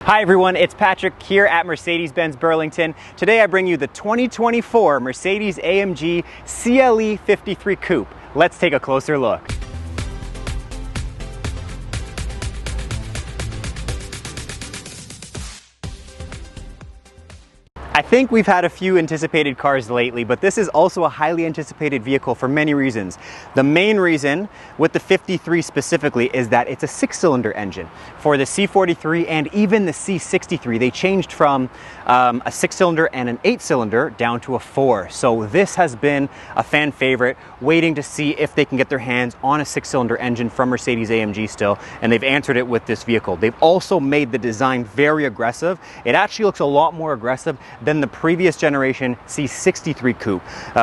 Hi everyone, it's Patrick here at Mercedes-Benz Burlington. Today I bring you the 2024 Mercedes-AMG CLE 53 Coupe. Let's take a closer look. I think we've had a few anticipated cars lately, but this is also a highly anticipated vehicle for many reasons. The main reason with the 53 specifically is that it's a 6-cylinder engine. For the C43 and even the C63, they changed from a 6-cylinder and an 8-cylinder down to a 4. So this has been a fan favorite, waiting to see if they can get their hands on a 6-cylinder engine from Mercedes-AMG still, and they've answered it with this vehicle. They've also made the design very aggressive. It actually looks a lot more aggressive than the previous generation C63 Coupe.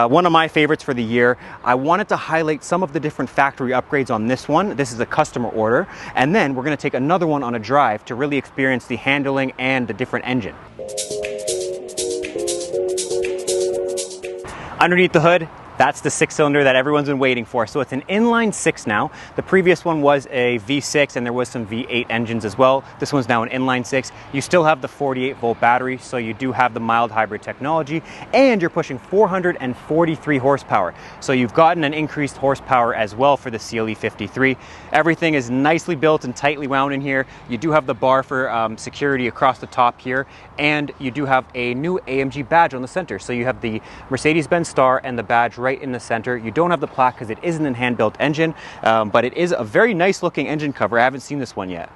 One of my favorites for the year. I wanted to highlight some of the different factory upgrades on this one. This is a customer order, and then we're going to take another one on a drive to really experience the handling and the different engine. Underneath the hood, that's the 6-cylinder that everyone's been waiting for. So it's an inline-six now. The previous one was a V6 and there was some V8 engines as well. This one's now an inline-six. You still have the 48-volt battery, so you do have the mild hybrid technology, and you're pushing 443 horsepower. So you've gotten an increased horsepower as well for the CLE 53. Everything is nicely built and tightly wound in here. You do have the bar for security across the top here, and you do have a new AMG badge on the center. So you have the Mercedes-Benz star and the badge right in the center. You don't have the plaque because it isn't a hand-built engine, but it is a very nice looking engine cover. I haven't seen this one yet.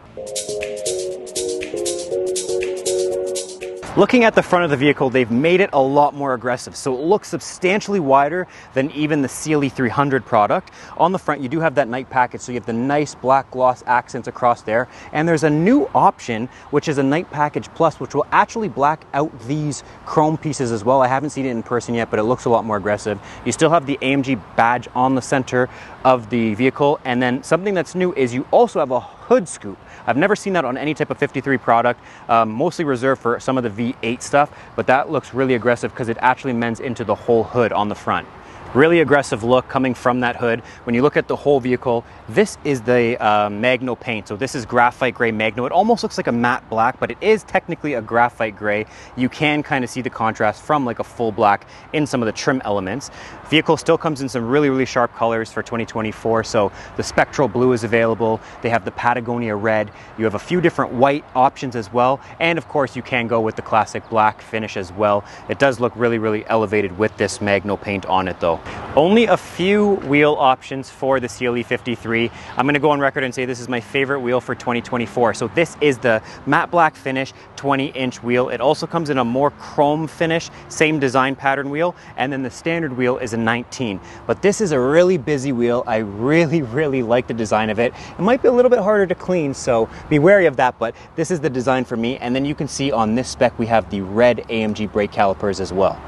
Looking at the front of the vehicle, they've made it a lot more aggressive, so it looks substantially wider than even the CLE 300 product. On the front, you do have that night package, so you have the nice black gloss accents across there, and there's a new option, which is a night package plus, which will actually black out these chrome pieces as well. I haven't seen it in person yet, but it looks a lot more aggressive. You still have the AMG badge on the center of the vehicle, and then something that's new is you also have a hood scoop. I've never seen that on any type of 53 product, mostly reserved for some of the V8 stuff, but that looks really aggressive because it actually mends into the whole hood on the front. Really aggressive look coming from that hood. When you look at the whole vehicle, this is the Magno paint. So this is graphite gray Magno. It almost looks like a matte black, but it is technically a graphite gray. You can kind of see the contrast from like a full black in some of the trim elements. Vehicle still comes in some really, really sharp colors for 2024. So the spectral blue is available. They have the Patagonia red. You have a few different white options as well. And of course, you can go with the classic black finish as well. It does look really, really elevated with this Magno paint on it though. Only a few wheel options for the CLE 53. I'm going to go on record and say this is my favorite wheel for 2024. So this is the matte black finish 20-inch wheel. It also comes in a more chrome finish, same design pattern wheel, and then the standard wheel is a 19. But this is a really busy wheel. I really, really like the design of it. It might be a little bit harder to clean, so be wary of that, but this is the design for me. And then you can see on this spec we have the red AMG brake calipers as well.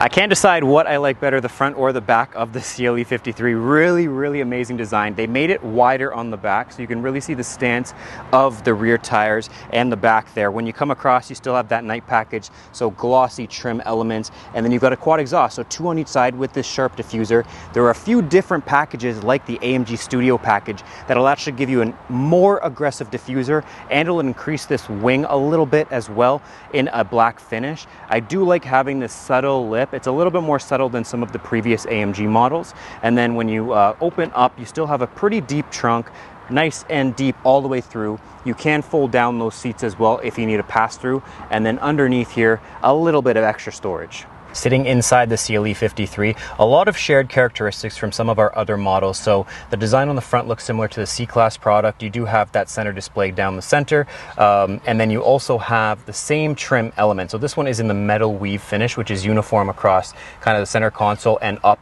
I can't decide what I like better, the front or the back of the CLE 53. Really, really amazing design. They made it wider on the back, so you can really see the stance of the rear tires and the back there. When you come across, you still have that night package, so glossy trim elements, and then you've got a quad exhaust, so 2 on each side with this sharp diffuser. There are a few different packages like the AMG Studio package that'll actually give you a more aggressive diffuser, and it'll increase this wing a little bit as well in a black finish. I do like having this subtle lip. It's a little bit more subtle than some of the previous AMG models. And then when you open up, you still have a pretty deep trunk, nice and deep all the way through. You can fold down those seats as well if you need a pass through. And then underneath here, a little bit of extra storage. Sitting inside the CLE 53, a lot of shared characteristics from some of our other models. So the design on the front looks similar to the C-Class product. You do have that center display down the center, and then you also have the same trim element. So this one is in the metal weave finish, which is uniform across kind of the center console and up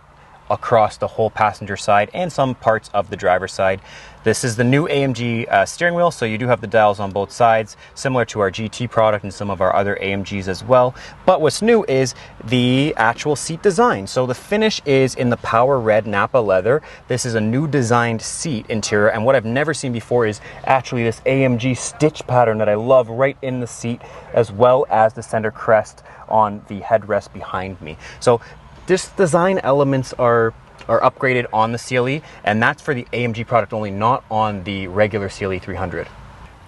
across the whole passenger side and some parts of the driver's side. This is the new AMG steering wheel, so you do have the dials on both sides, similar to our GT product and some of our other AMGs as well. But what's new is the actual seat design. So the finish is in the power red Napa leather. This is a new designed seat interior, and what I've never seen before is actually this AMG stitch pattern that I love right in the seat, as well as the center crest on the headrest behind me. So this design elements are upgraded on the CLE, and that's for the AMG product only, not on the regular CLE 300.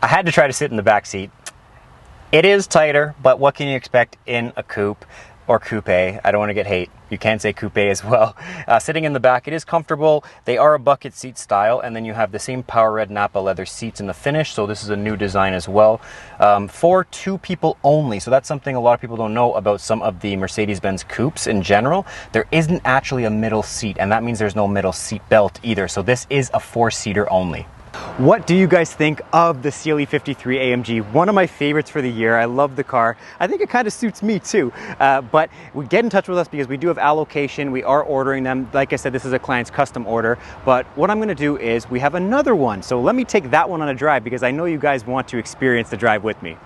I had to try to sit in the back seat. It is tighter, but what can you expect in a coupe or coupe? I don't want to get hate. You can say coupe as well. Sitting in the back, it is comfortable. They are a bucket seat style, and then you have the same power red Napa leather seats in the finish, so this is a new design as well. For 2 people only, so that's something a lot of people don't know about some of the Mercedes-Benz coupes in general. There isn't actually a middle seat, and that means there's no middle seat belt either, so this is a 4-seater only. What do you guys think of the CLE 53 AMG? One of my favorites for the year. I love the car. I think it kind of suits me too. But get in touch with us because we do have allocation. We are ordering them. Like I said, this is a client's custom order. But what I'm going to do is we have another one. So let me take that one on a drive because I know you guys want to experience the drive with me.